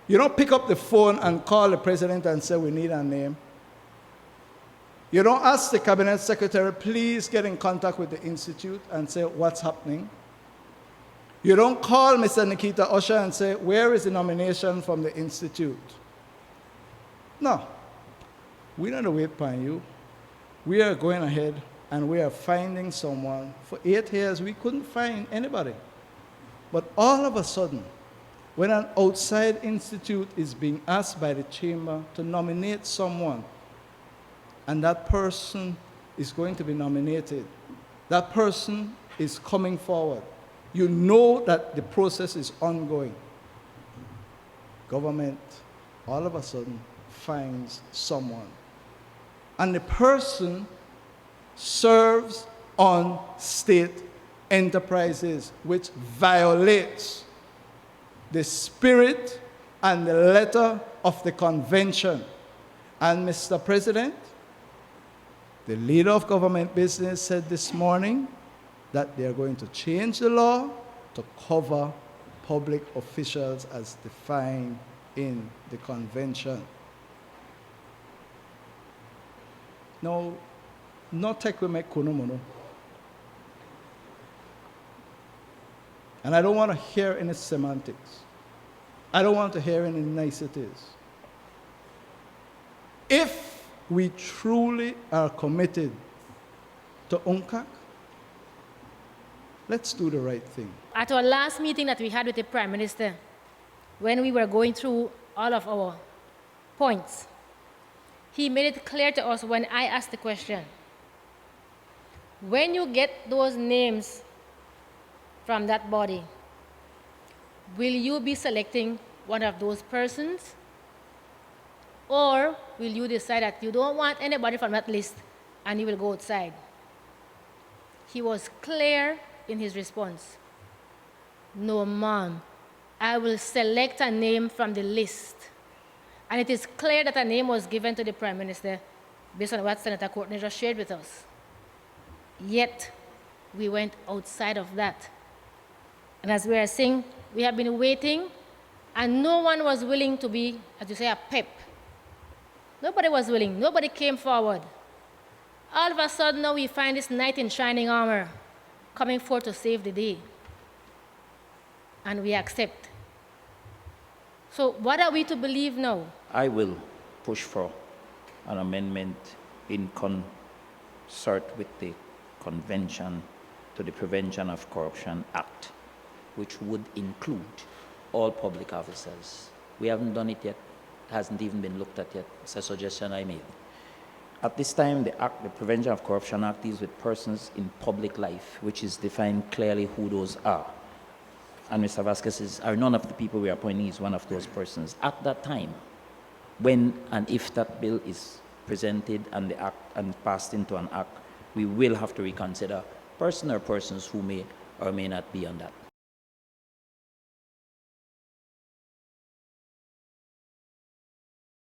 You don't pick up the phone and call the president and say, we need a name. You don't ask the cabinet secretary, please get in contact with the institute and say, what's happening? You don't call Mr. Nikita Usher and say, where is the nomination from the institute? No. We don't wait upon you. We are going ahead and we are finding someone. For 8 years, we couldn't find anybody. But all of a sudden, when an outside institute is being asked by the chamber to nominate someone, and that person is going to be nominated, that person is coming forward, you know that the process is ongoing. Government, all of a sudden, finds someone. And the person serves on state enterprises, which violates the spirit and the letter of the convention. And Mr. President, the leader of government business said this morning that they are going to change the law to cover public officials as defined in the convention. Now, not take we make kuno. And I don't want to hear any semantics. I don't want to hear any niceties. If we truly are committed to UNCAC, let's do the right thing. At our last meeting that we had with the Prime Minister, when we were going through all of our points, he made it clear to us when I asked the question, when you get those names from that body, will you be selecting one of those persons? Or will you decide that you don't want anybody from that list and you will go outside? He was clear in his response. No, ma'am, I will select a name from the list. And it is clear that a name was given to the Prime Minister based on what Senator Courtenay just shared with us. Yet, we went outside of that. And as we are saying, we have been waiting, and no one was willing to be, as you say, a pep. Nobody was willing. Nobody came forward. All of a sudden, now we find this knight in shining armor coming forth to save the day. And we accept. So what are we to believe now? I will push for an amendment in concert with the Convention to the Prevention of Corruption Act, which would include all public officers. We haven't done it yet. It hasn't even been looked at yet. It's a suggestion I made. At this time, the Prevention of Corruption Act deals with persons in public life, which is defined clearly who those are. And Mr. Vasquez are none of the people we are appointing is one of those persons. At that time, when and if that bill is presented and the act and passed into an act, we will have to reconsider person or persons who may or may not be on that.